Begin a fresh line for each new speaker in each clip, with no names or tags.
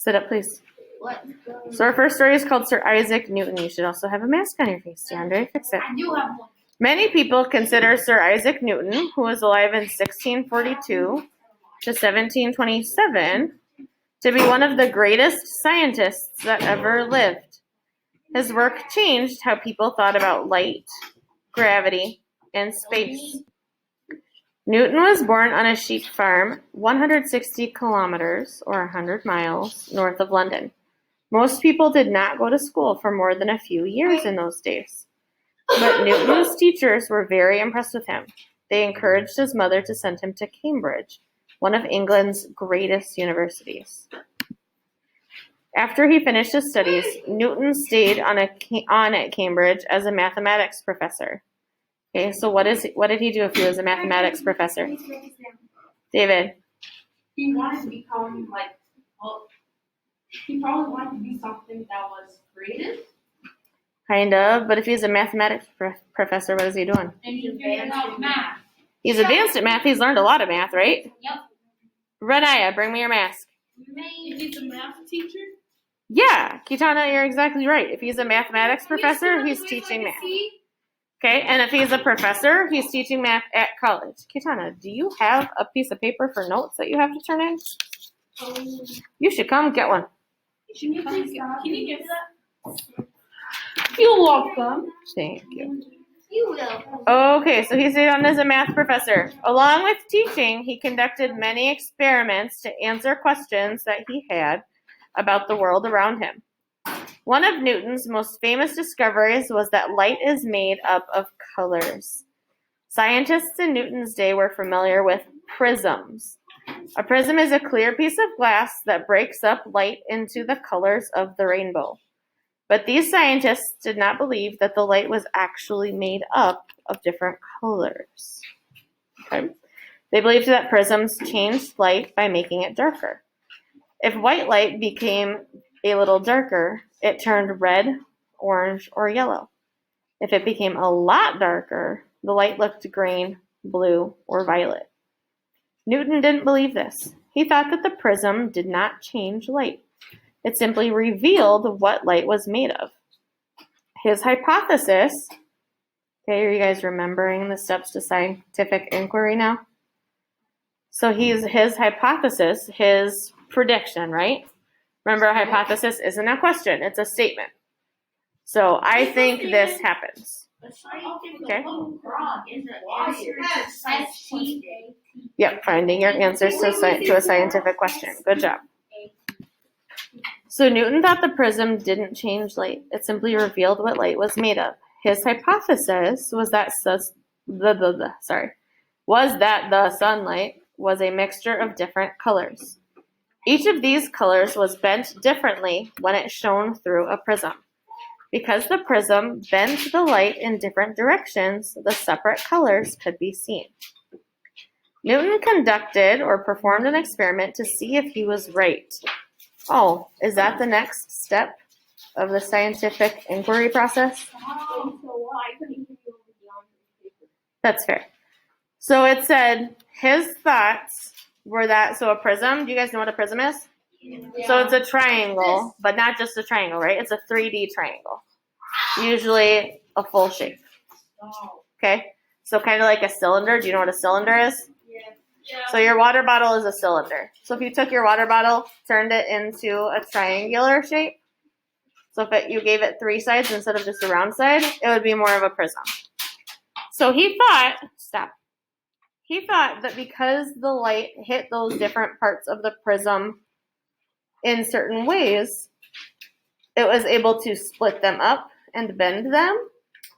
Sit up, please.
Let's go.
So our first story is called Sir Isaac Newton. You should also have a mask on your face, DeAndre. Fix it.
I do have one.
Many people consider Sir Isaac Newton, who was alive in 1642 to 1727, to be one of the greatest scientists that ever lived. His work changed how people thought about light, gravity, and space. Newton was born on a sheep farm 160 kilometers, or 100 miles, north of London. Most people did not go to school for more than a few years in those days. But Newton's teachers were very impressed with him. They encouraged his mother to send him to Cambridge, one of England's greatest universities. After he finished his studies, Newton stayed on at Cambridge as a mathematics professor. Okay, so what did he do if he was a mathematics professor? David?
He wanted to become he probably wanted to be something that was creative.
Kind of, but if he's a mathematics professor, what is he doing?
And he figured out math.
He's advanced at math. He's learned a lot of math, right?
Yep.
Renaya, bring me your mask.
If he's a math teacher?
Yeah, Kitana, you're exactly right. If he's a mathematics professor, he's teaching math. Okay, and if he's a professor, he's teaching math at college. Kitana, do you have a piece of paper for notes that you have to turn in? You should come get one.
Can you give that? You're welcome.
Thank you.
You will.
Okay, so he stayed on as a math professor. Along with teaching, he conducted many experiments to answer questions that he had about the world around him. One of Newton's most famous discoveries was that light is made up of colors. Scientists in Newton's day were familiar with prisms. A prism is a clear piece of glass that breaks up light into the colors of the rainbow. But these scientists did not believe that the light was actually made up of different colors. Okay? They believed that prisms changed light by making it darker. If white light became a little darker, it turned red, orange, or yellow. If it became a lot darker, the light looked green, blue, or violet. Newton didn't believe this. He thought that the prism did not change light. It simply revealed what light was made of. His hypothesis, okay, are you guys remembering the steps to scientific inquiry now? So his hypothesis, his prediction, right? Remember, a hypothesis isn't a question, it's a statement. So I think this happens. Okay? Yep, finding your answers to a scientific question. Good job. So Newton thought the prism didn't change light. It simply revealed what light was made of. His hypothesis was that the sunlight was a mixture of different colors. Each of these colors was bent differently when it shone through a prism. Because the prism bent the light in different directions, the separate colors could be seen. Newton conducted or performed an experiment to see if he was right. Oh, is that the next step of the scientific inquiry process? That's fair. So it said his thoughts were that, so a prism, do you guys know what a prism is? Yeah. So it's a triangle, but not just a triangle, right? It's a 3D triangle. Usually a full shape. Okay? So kind of like a cylinder. Do you know what a cylinder is? Yeah. So your water bottle is a cylinder. So if you took your water bottle, turned it into a triangular shape, so if you gave it 3 sides instead of just a round side, it would be more of a prism. So he thought that because the light hit those different parts of the prism in certain ways, it was able to split them up and bend them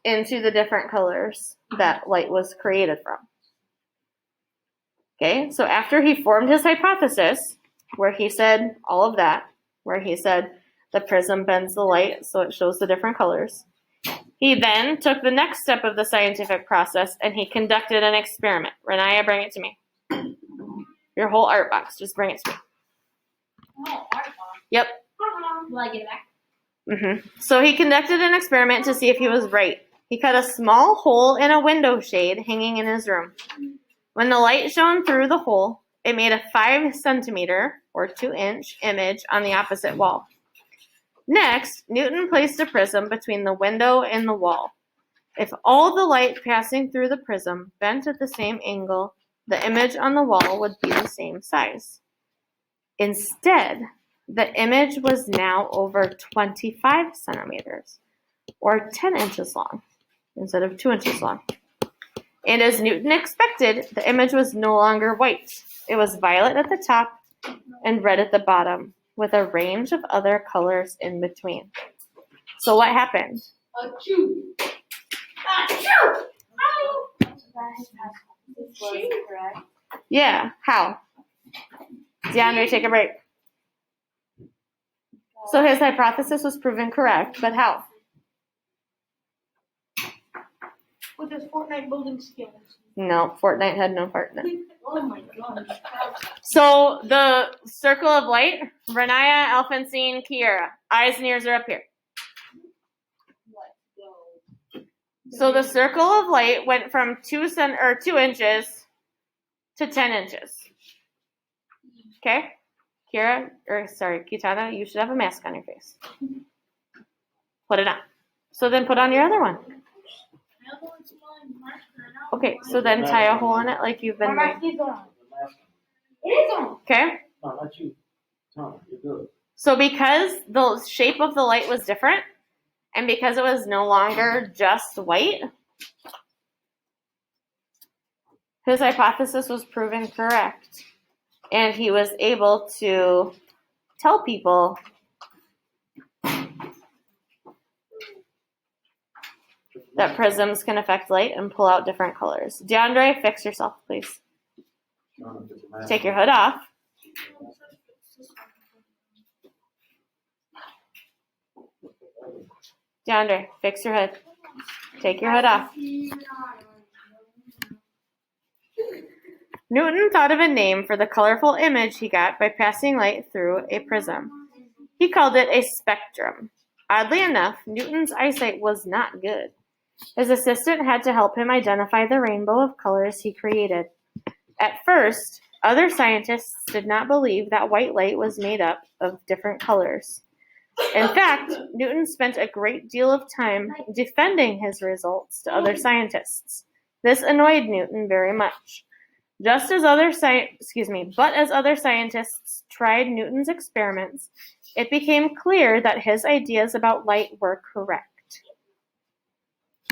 into the different colors that light was created from. Okay, so after he formed his hypothesis, where he said all of that, where he said the prism bends the light so it shows the different colors, he then took the next step of the scientific process and he conducted an experiment. Renaya, bring it to me. Your whole art box, just bring it to me.
Oh, art box.
Yep.
Will I get it back?
So he conducted an experiment to see if he was right. He cut a small hole in a window shade hanging in his room. When the light shone through the hole, it made a 5 centimeter, or 2-inch image on the opposite wall. Next, Newton placed a prism between the window and the wall. If all the light passing through the prism bent at the same angle, the image on the wall would be the same size. Instead, the image was now over 25 centimeters, or 10 inches long, instead of 2 inches long. And as Newton expected, the image was no longer white. It was violet at the top and red at the bottom, with a range of other colors in between. So what happened?
Achoo.
Yeah, how? DeAndre, take a break. So his hypothesis was proven correct, but how?
With his Fortnite building skills.
No, Fortnite had no part in it.
Oh my god.
So the circle of light, Renaya, Alphonsine, Kiera. Eyes and ears are up here. So the circle of light went from 2 inches to 10 inches. Okay? Kitana, you should have a mask on your face. Put it on. So then put on your other one. Okay, so then tie a hole in it like you've been doing.
It is on.
Okay?
No, not you. Tom, you're good.
So because the shape of the light was different, and because it was no longer just white, his hypothesis was proven correct. And he was able to tell people that prisms can affect light and pull out different colors. DeAndre, fix yourself, please. Take your hood off. DeAndre, fix your hood. Take your hood off. Newton thought of a name for the colorful image he got by passing light through a prism. He called it a spectrum. Oddly enough, Newton's eyesight was not good. His assistant had to help him identify the rainbow of colors he created. At first, other scientists did not believe that white light was made up of different colors. In fact, Newton spent a great deal of time defending his results to other scientists. This annoyed Newton very much. As other scientists tried Newton's experiments, it became clear that his ideas about light were correct.